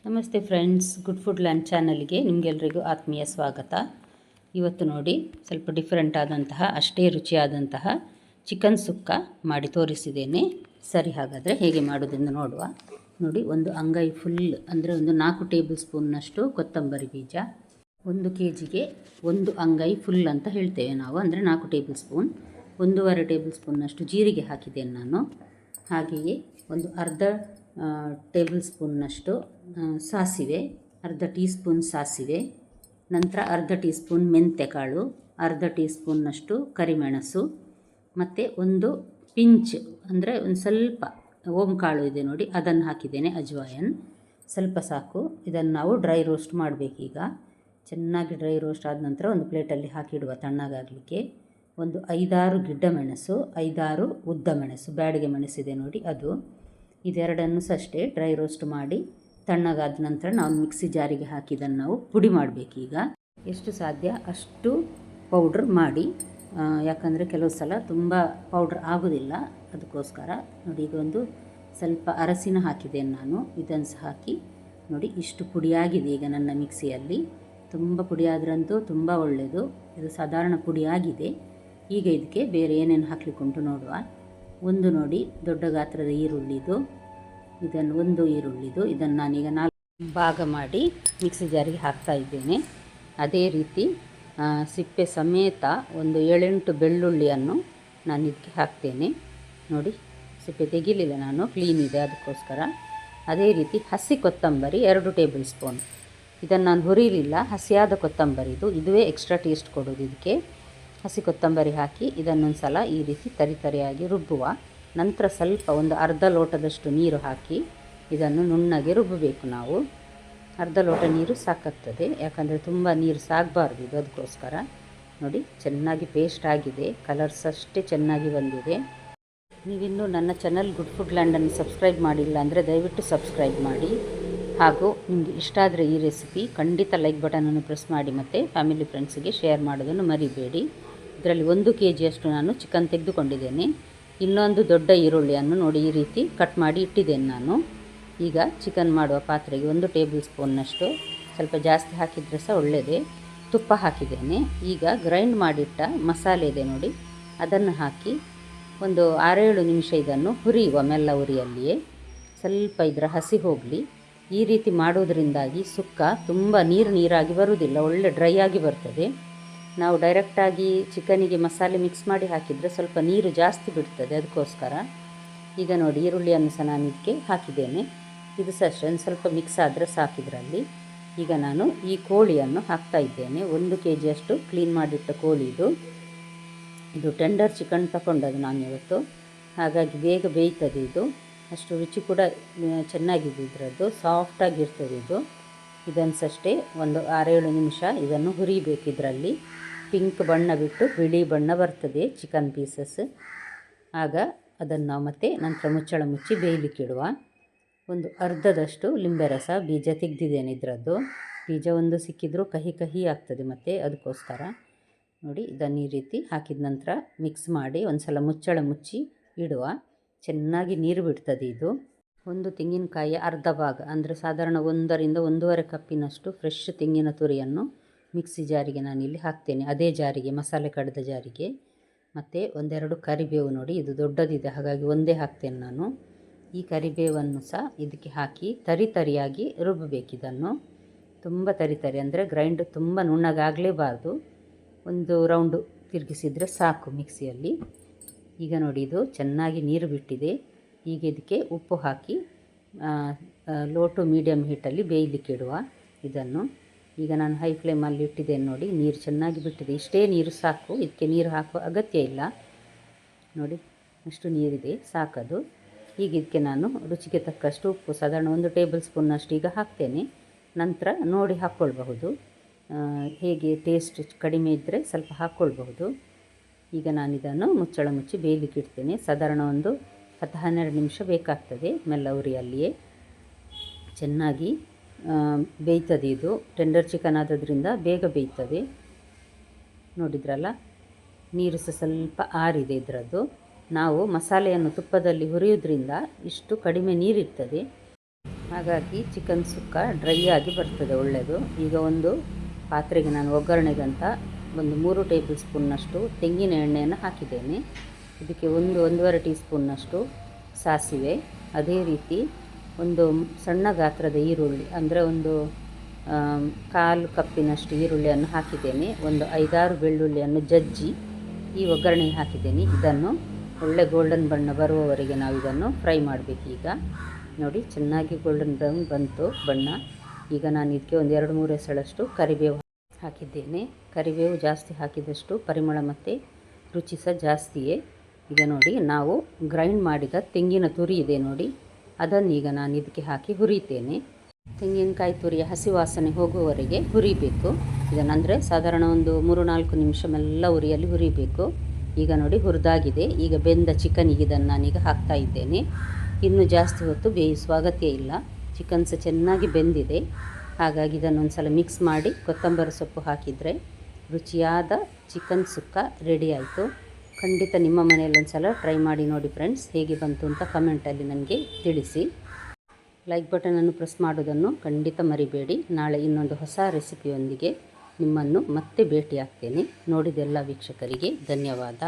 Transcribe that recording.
ನಮಸ್ತೆ friends, good food land ಚಾನಲ್ಗೆ ನಿಮಗೆಲ್ಲರಿಗೂ ಆತ್ಮೀಯ ಸ್ವಾಗತ. ಇವತ್ತು ನೋಡಿ ಸ್ವಲ್ಪ ಡಿಫ್ರೆಂಟ್ ಆದಂತಹ ಅಷ್ಟೇ ರುಚಿಯಾದಂತಹ ಚಿಕನ್ ಸುಕ್ಕ ಮಾಡಿ ತೋರಿಸಿದ್ದೇನೆ. ಸರಿ, ಹಾಗಾದರೆ ಹೇಗೆ ಮಾಡೋದೆಂದು ನೋಡುವ. ನೋಡಿ, ಒಂದು ಅಂಗೈ ಫುಲ್ ಅಂದರೆ ಒಂದು 4 ಟೇಬಲ್ ಸ್ಪೂನ್ನಷ್ಟು ಕೊತ್ತಂಬರಿ ಬೀಜ, 1 kgಗೆ 1 ಅಂಗೈ ಫುಲ್ ಅಂತ ಹೇಳ್ತೇವೆ ನಾವು, ಅಂದರೆ 4 ಟೇಬಲ್ ಸ್ಪೂನ್. 1.5 ಟೇಬಲ್ ಸ್ಪೂನ್ನಷ್ಟು ಜೀರಿಗೆ ಹಾಕಿದ್ದೇನೆ ನಾನು. ಹಾಗೆಯೇ ಒಂದು ಅರ್ಧ ಟೇಬಲ್ ಸ್ಪೂನ್ನಷ್ಟು ಸಾಸಿವೆ, ಅರ್ಧ ಟೀ ಸ್ಪೂನ್ ಸಾಸಿವೆ, ನಂತರ ಅರ್ಧ ಟೀ ಸ್ಪೂನ್ ಮೆಂತ್ಯಕಾಳು, ಅರ್ಧ ಟೀ ಸ್ಪೂನ್ನಷ್ಟು ಕರಿಮೆಣಸು, ಮತ್ತು ಒಂದು ಪಿಂಚ್ ಅಂದರೆ ಒಂದು ಸ್ವಲ್ಪ ಓಂಕಾಳು ಇದೆ ನೋಡಿ, ಅದನ್ನು ಹಾಕಿದ್ದೇನೆ, ಅಜ್ವಾಯನ್ ಸ್ವಲ್ಪ ಸಾಕು. ಇದನ್ನು ನಾವು ಡ್ರೈ ರೋಸ್ಟ್ ಮಾಡಬೇಕೀಗ. ಚೆನ್ನಾಗಿ ಡ್ರೈ ರೋಸ್ಟ್ ಆದ ನಂತರ ಒಂದು ಪ್ಲೇಟಲ್ಲಿ ಹಾಕಿಡುವ ತಣ್ಣಗಾಗಲಿಕ್ಕೆ. ಒಂದು 5-6 ಗಿಡ್ಡ ಮೆಣಸು, 5-6 ಉದ್ದ ಮೆಣಸು, ಬ್ಯಾಡಿಗೆ ಮೆಣಸಿದೆ ನೋಡಿ ಅದು. ಇದೆರಡನ್ನು ಸಹ ಅಷ್ಟೇ ಡ್ರೈ ರೋಸ್ಟ್ ಮಾಡಿ ತಣ್ಣಗಾದ ನಂತರ ನಾವು ಮಿಕ್ಸಿ ಜಾರಿಗೆ ಹಾಕಿದ್ದನ್ನು ನಾವು ಪುಡಿ ಮಾಡಬೇಕೀಗ. ಎಷ್ಟು ಸಾಧ್ಯ ಅಷ್ಟು ಪೌಡ್ರ್ ಮಾಡಿ, ಯಾಕಂದರೆ ಕೆಲವು ಸಲ ತುಂಬ ಪೌಡ್ರ್ ಆಗೋದಿಲ್ಲ, ಅದಕ್ಕೋಸ್ಕರ ನೋಡಿ. ಈಗ ಒಂದು ಸ್ವಲ್ಪ ಅರಸಿನ ಹಾಕಿದ್ದೇನೆ ನಾನು, ಇದನ್ನು ಸಹ ಹಾಕಿ ನೋಡಿ. ಇಷ್ಟು ಪುಡಿಯಾಗಿದೆ ಈಗ ನನ್ನ ಮಿಕ್ಸಿಯಲ್ಲಿ. ತುಂಬ ಪುಡಿಯಾದ್ರಂತೂ ತುಂಬ ಒಳ್ಳೆಯದು. ಇದು ಸಾಧಾರಣ ಪುಡಿಯಾಗಿದೆ. ಈಗ ಇದಕ್ಕೆ ಬೇರೆ ಏನೇನು ಹಾಕಲಿಕ್ಕುಂಟು ನೋಡುವ. ಒಂದು ನೋಡಿ, ದೊಡ್ಡ ಗಾತ್ರದ ಈರುಳ್ಳಿದು, ಒಂದು ಈರುಳ್ಳಿದು, ಇದನ್ನು ನಾನೀಗ 4 ಭಾಗ ಮಾಡಿ ಮಿಕ್ಸಿ ಜಾರಿಗೆ ಹಾಕ್ತಾ ಇದ್ದೇನೆ. ಅದೇ ರೀತಿ ಸಿಪ್ಪೆ ಸಮೇತ ಒಂದು 7-8 ಬೆಳ್ಳುಳ್ಳಿಯನ್ನು ನಾನು ಇದಕ್ಕೆ ಹಾಕ್ತೇನೆ ನೋಡಿ. ಸಿಪ್ಪೆ ತೆಗಿಲಿಲ್ಲ ನಾನು, ಕ್ಲೀನ್ ಇದೆ ಅದಕ್ಕೋಸ್ಕರ. ಅದೇ ರೀತಿ ಹಸಿ ಕೊತ್ತಂಬರಿ 2 ಟೇಬಲ್ ಸ್ಪೂನ್, ಇದನ್ನು ನಾನು ಹುರಿಲಿಲ್ಲ, ಹಸಿಯಾದ ಕೊತ್ತಂಬರಿ ಇದುವೇ ಎಕ್ಸ್ಟ್ರಾ ಟೇಸ್ಟ್ ಕೊಡೋದು ಇದಕ್ಕೆ. ಹಸಿ ಕೊತ್ತಂಬರಿ ಹಾಕಿ ಇದನ್ನೊಂದು ಸಲ ಈ ರೀತಿ ತರಿಯಾಗಿ ರುಬ್ಬುವ. ನಂತರ ಸ್ವಲ್ಪ ಒಂದು ಅರ್ಧ ಲೋಟದಷ್ಟು ನೀರು ಹಾಕಿ ಇದನ್ನು ನುಣ್ಣಗೆ ರುಬ್ಬಬೇಕು ನಾವು. ಅರ್ಧ ಲೋಟ ನೀರು ಸಾಕಾಗ್ತದೆ, ಯಾಕಂದರೆ ತುಂಬ ನೀರು ಸಾಗಬಾರ್ದು ಇದು, ಅದಕ್ಕೋಸ್ಕರ. ನೋಡಿ, ಚೆನ್ನಾಗಿ ಪೇಸ್ಟ್ ಆಗಿದೆ, ಕಲರ್ಸ್ ಅಷ್ಟೇ ಚೆನ್ನಾಗಿ ಬಂದಿದೆ. ನೀವಿನ್ನೂ ನನ್ನ ಚಾನಲ್ ಗುಡ್ ಫುಡ್ ಲ್ಯಾಂಡನ್ನು ಸಬ್ಸ್ಕ್ರೈಬ್ ಮಾಡಿಲ್ಲ ಅಂದರೆ ದಯವಿಟ್ಟು ಸಬ್ಸ್ಕ್ರೈಬ್ ಮಾಡಿ. ಹಾಗೂ ನಿಮಗೆ ಇಷ್ಟ ಆದರೆ ಈ ರೆಸಿಪಿ ಖಂಡಿತ ಲೈಕ್ ಬಟನನ್ನು ಪ್ರೆಸ್ ಮಾಡಿ, ಮತ್ತು ಫ್ಯಾಮಿಲಿ ಫ್ರೆಂಡ್ಸಿಗೆ ಶೇರ್ ಮಾಡೋದನ್ನು ಮರಿಬೇಡಿ. ಇದರಲ್ಲಿ 1 kgಯಷ್ಟು ನಾನು ಚಿಕನ್ ತೆಗೆದುಕೊಂಡಿದ್ದೇನೆ. ಇನ್ನೊಂದು ದೊಡ್ಡ ಈರುಳ್ಳಿಯನ್ನು ನೋಡಿ ಈ ರೀತಿ ಕಟ್ ಮಾಡಿ ಇಟ್ಟಿದ್ದೇನೆ ನಾನು. ಈಗ ಚಿಕನ್ ಮಾಡುವ ಪಾತ್ರೆಗೆ 1 ಟೇಬಲ್ ಸ್ಪೂನ್ನಷ್ಟು, ಸ್ವಲ್ಪ ಜಾಸ್ತಿ ಹಾಕಿದರೆ ಸಹ ಒಳ್ಳೆಯದೇ, ತುಪ್ಪ ಹಾಕಿದ್ದೇನೆ. ಈಗ ಗ್ರೈಂಡ್ ಮಾಡಿಟ್ಟ ಮಸಾಲೆ ಇದೆ ನೋಡಿ, ಅದನ್ನು ಹಾಕಿ ಒಂದು 6-7 ನಿಮಿಷ ಇದನ್ನು ಹುರಿಯುವ, ಮೆಲ್ಲ ಉರಿಯಲ್ಲಿಯೇ. ಸ್ವಲ್ಪ ಇದರ ಹಸಿ ಹೋಗಲಿ. ಈ ರೀತಿ ಮಾಡೋದರಿಂದಾಗಿ ಸುಕ್ಕ ತುಂಬ ನೀರಾಗಿ ಬರುವುದಿಲ್ಲ, ಒಳ್ಳೆ ಡ್ರೈ ಆಗಿ ಬರ್ತದೆ. ನಾವು ಡೈರೆಕ್ಟಾಗಿ ಚಿಕನಿಗೆ ಮಸಾಲೆ ಮಿಕ್ಸ್ ಮಾಡಿ ಹಾಕಿದರೆ ಸ್ವಲ್ಪ ನೀರು ಜಾಸ್ತಿ ಬಿಡ್ತದೆ, ಅದಕ್ಕೋಸ್ಕರ. ಈಗ ನೋಡಿ, ಈರುಳ್ಳಿಯನ್ನು ಸಹ ನಾನು ಇದಕ್ಕೆ ಹಾಕಿದ್ದೇನೆ. ಇದು ಸಹ ಅಷ್ಟೇ ಒಂದು ಸ್ವಲ್ಪ ಮಿಕ್ಸ್ ಆದರೆ ಸಾಕಿದ್ರಲ್ಲಿ. ಈಗ ನಾನು ಈ ಕೋಳಿಯನ್ನು ಹಾಕ್ತಾ ಇದ್ದೇನೆ. 1 kgಯಷ್ಟು ಕ್ಲೀನ್ ಮಾಡಿಟ್ಟ ಕೋಳಿ ಇದು ಟೆಂಡರ್ ಚಿಕನ್ ತಗೊಂಡದು ನಾನು ಇವತ್ತು, ಹಾಗಾಗಿ ಬೇಗ ಬೇಯ್ತದೆ ಇದು. ಅಷ್ಟು ರುಚಿ ಕೂಡ ಚೆನ್ನಾಗಿದೆ ಇದರದ್ದು, ಸಾಫ್ಟಾಗಿರ್ತದೆ ಇದು. ಇದನ್ನು ಸಹ ಅಷ್ಟೇ ಒಂದು 6-7 ನಿಮಿಷ ಇದನ್ನು ಹುರಿಬೇಕು. ಇದರಲ್ಲಿ ಪಿಂಕ್ ಬಣ್ಣ ಬಿಟ್ಟು ಬಿಳಿ ಬಣ್ಣ ಬರ್ತದೆ ಚಿಕನ್ ಪೀಸಸ್. ಆಗ ಅದನ್ನು ನಾವು ಮತ್ತೆ ನಂತರ ಮುಚ್ಚಳ ಮುಚ್ಚಿ ಬೇಯಲಿಕ್ಕಿಡುವ. ಒಂದು ಅರ್ಧದಷ್ಟು ಲಿಂಬೆ ರಸ ಬೀಜ ತೆಗೆದಿದ್ದೇನೆ ಇದರದ್ದು. ಬೀಜ ಒಂದು ಸಿಕ್ಕಿದ್ರೂ ಕಹಿ ಆಗ್ತದೆ ಮತ್ತು, ಅದಕ್ಕೋಸ್ಕರ. ನೋಡಿ, ಇದನ್ನು ಈ ರೀತಿ ಹಾಕಿದ ನಂತರ ಮಿಕ್ಸ್ ಮಾಡಿ ಒಂದು ಸಲ ಮುಚ್ಚಳ ಮುಚ್ಚಿ ಇಡುವ. ಚೆನ್ನಾಗಿ ನೀರು ಬಿಡ್ತದೆ ಇದು. ಒಂದು ತೆಂಗಿನಕಾಯಿಯ ಅರ್ಧ ಭಾಗ, ಅಂದರೆ ಸಾಧಾರಣ 1ರಿಂದ 1.5 ಕಪ್ಪಿನಷ್ಟು ಫ್ರೆಶ್ ತೆಂಗಿನ ತುರಿಯನ್ನು ಮಿಕ್ಸಿ ಜಾರಿಗೆ ನಾನಿಲ್ಲಿ ಹಾಕ್ತೇನೆ, ಅದೇ ಜಾರಿಗೆ, ಮಸಾಲೆ ಕಡಿದ ಜಾರಿಗೆ. ಮತ್ತು 1-2 ಕರಿಬೇವು ನೋಡಿ, ಇದು ದೊಡ್ಡದಿದೆ ಹಾಗಾಗಿ ಒಂದೇ ಹಾಕ್ತೇನೆ ನಾನು. ಈ ಕರಿಬೇವನ್ನು ಸಹ ಇದಕ್ಕೆ ಹಾಕಿ ತರಿಯಾಗಿ ರುಬ್ಬಬೇಕಿದನ್ನು. ತುಂಬ ತರಿ ಅಂದರೆ ಗ್ರೈಂಡ್ ತುಂಬ ನುಣ್ಣಗಾಗಲೇಬಾರ್ದು, ಒಂದು ರೌಂಡು ತಿರುಗಿಸಿದರೆ ಸಾಕು ಮಿಕ್ಸಿಯಲ್ಲಿ. ಈಗ ನೋಡಿ, ಇದು ಚೆನ್ನಾಗಿ ನೀರು ಬಿಟ್ಟಿದೆ. ಈಗ ಇದಕ್ಕೆ ಉಪ್ಪು ಹಾಕಿ ಲೋ ಟು ಮೀಡಿಯಮ್ ಹೀಟಲ್ಲಿ ಬೇಯಲಿಕ್ಕಿಡುವ ಇದನ್ನು. ಈಗ ನಾನು ಹೈ ಫ್ಲೇಮಲ್ಲಿ ಇಟ್ಟಿದ್ದೇನೆ ನೋಡಿ, ನೀರು ಚೆನ್ನಾಗಿ ಬಿಟ್ಟಿದೆ. ಇಷ್ಟೇ ನೀರು ಸಾಕು, ಇದಕ್ಕೆ ನೀರು ಹಾಕುವ ಅಗತ್ಯ ಇಲ್ಲ ನೋಡಿ, ಅಷ್ಟು ನೀರಿದೆ ಸಾಕದು. ಈಗ ಇದಕ್ಕೆ ನಾನು ರುಚಿಗೆ ತಕ್ಕಷ್ಟು ಉಪ್ಪು, ಸಾಧಾರಣ 1 ಟೇಬಲ್ ಸ್ಪೂನ್ನಷ್ಟು ಈಗ ಹಾಕ್ತೇನೆ. ನಂತರ ನೋಡಿ ಹಾಕ್ಕೊಳ್ಬಹುದು, ಹೇಗೆ ಟೇಸ್ಟ್ ಕಡಿಮೆ ಇದ್ದರೆ ಸ್ವಲ್ಪ ಹಾಕ್ಕೊಳ್ಬಹುದು. ಈಗ ನಾನು ಇದನ್ನು ಮುಚ್ಚಳ ಮುಚ್ಚಿ ಬೇಯಲಿಕ್ಕೆ ಇಡ್ತೇನೆ. ಸಾಧಾರಣ ಒಂದು 10-12 ನಿಮಿಷ ಬೇಕಾಗ್ತದೆ, ಮೆಲ್ಲ ಉರಿಯಲ್ಲಿಯೇ. ಚೆನ್ನಾಗಿ ಬೇಯ್ತದೆ ಇದು, ಟೆಂಡರ್ ಚಿಕನ್ ಆದದ್ರಿಂದ ಬೇಗ ಬೇಯ್ತದೆ. ನೋಡಿದ್ರಲ್ಲ, ನೀರು ಸಹ ಸ್ವಲ್ಪ ಆರಿದೆ ಇದರದ್ದು. ನಾವು ಮಸಾಲೆಯನ್ನು ತುಪ್ಪದಲ್ಲಿ ಹುರಿಯೋದ್ರಿಂದ ಇಷ್ಟು ಕಡಿಮೆ ನೀರಿರ್ತದೆ. ಹಾಗಾಗಿ ಚಿಕನ್ ಸುಕ್ಕ ಡ್ರೈ ಆಗಿ ಬರ್ತದೆ ಒಳ್ಳೆಯದು. ಈಗ ಒಂದು ಪಾತ್ರೆಗೆ ನಾನು ಒಗ್ಗರಣೆಗಂತ ಒಂದು 3 ಟೇಬಲ್ ಸ್ಪೂನ್ನಷ್ಟು ತೆಂಗಿನ ಎಣ್ಣೆಯನ್ನು ಹಾಕಿದ್ದೇನೆ. ಇದಕ್ಕೆ 1-1.5 ಟೀ ಸ್ಪೂನ್ನಷ್ಟು ಸಾಸಿವೆ, ಅದೇ ರೀತಿ ಒಂದು ಸಣ್ಣ ಗಾತ್ರದ ಈರುಳ್ಳಿ ಅಂದರೆ ಒಂದು 1/4 ಕಪ್ಪಿನಷ್ಟು ಈರುಳ್ಳಿಯನ್ನು ಹಾಕಿದ್ದೇನೆ. ಒಂದು 5-6 ಬೆಳ್ಳುಳ್ಳಿಯನ್ನು ಜಜ್ಜಿ ಈ ಒಗ್ಗರಣೆಗೆ ಹಾಕಿದ್ದೇನೆ. ಇದನ್ನು ಒಳ್ಳೆ ಗೋಲ್ಡನ್ ಬಣ್ಣ ಬರುವವರೆಗೆ ನಾವು ಇದನ್ನು ಫ್ರೈ ಮಾಡಬೇಕು. ಈಗ ನೋಡಿ ಚೆನ್ನಾಗಿ ಗೋಲ್ಡನ್ ಬ್ರೌನ್ ಬಂತು ಬಣ್ಣ. ಈಗ ನಾನು ಇದಕ್ಕೆ ಒಂದು 2-3 ಎಸಳಷ್ಟು ಕರಿಬೇವು ಹಾಕಿದ್ದೇನೆ. ಕರಿಬೇವು ಜಾಸ್ತಿ ಹಾಕಿದಷ್ಟು ಪರಿಮಳ ಮತ್ತು ರುಚಿ ಸಹ ಜಾಸ್ತಿಯೇ. ಈಗ ನೋಡಿ ನಾವು ಗ್ರೈಂಡ್ ಮಾಡಿದ ತೆಂಗಿನ ತುರಿ ಇದೆ ನೋಡಿ, ಅದನ್ನೀಗ ನಾನು ಇದಕ್ಕೆ ಹಾಕಿ ಹುರಿತೇನೆ. ತೆಂಗಿನಕಾಯಿ ತುರಿಯ ಹಸಿ ವಾಸನೆ ಹೋಗುವವರೆಗೆ ಹುರಿಬೇಕು ಇದನ್ನು. ಅಂದರೆ ಸಾಧಾರಣ ಒಂದು 3-4 ನಿಮಿಷ ಮೆಲ್ಲ ಉರಿಯಲ್ಲಿ ಹುರಿಬೇಕು. ಈಗ ನೋಡಿ ಹುರಿದಾಗಿದೆ. ಈಗ ಬೆಂದ ಚಿಕನಿಗೆ ಇದನ್ನು ನಾನೀಗ ಹಾಕ್ತಾ ಇದ್ದೇನೆ. ಇನ್ನು ಜಾಸ್ತಿ ಹೊತ್ತು ಬೇಯಿಸುವ ಅಗತ್ಯ ಇಲ್ಲ. ಚಿಕನ್ ಸಹ ಚೆನ್ನಾಗಿ ಬೆಂದಿದೆ. ಹಾಗಾಗಿ ಇದನ್ನೊಂದು ಸಲ ಮಿಕ್ಸ್ ಮಾಡಿ ಕೊತ್ತಂಬರಿ ಸೊಪ್ಪು ಹಾಕಿದರೆ ರುಚಿಯಾದ ಚಿಕನ್ ಸುಕ್ಕ ರೆಡಿ ಆಯಿತು. ಖಂಡಿತ ನಿಮ್ಮ ಮನೆಯಲ್ಲಿ ಒಂದು ಸಲ ಟ್ರೈ ಮಾಡಿ ನೋಡಿ ಫ್ರೆಂಡ್ಸ್. ಹೇಗೆ ಬಂತು ಅಂತ ಕಮೆಂಟಲ್ಲಿ ನನಗೆ ತಿಳಿಸಿ. ಲೈಕ್ ಬಟನನ್ನು ಪ್ರೆಸ್ ಮಾಡೋದನ್ನು ಖಂಡಿತ ಮರಿಬೇಡಿ. ನಾಳೆ ಇನ್ನೊಂದು ಹೊಸ ರೆಸಿಪಿಯೊಂದಿಗೆ ನಿಮ್ಮನ್ನು ಮತ್ತೆ ಭೇಟಿಯಾಗ್ತೇನೆ. ನೋಡಿದ ಎಲ್ಲ ವೀಕ್ಷಕರಿಗೆ ಧನ್ಯವಾದ.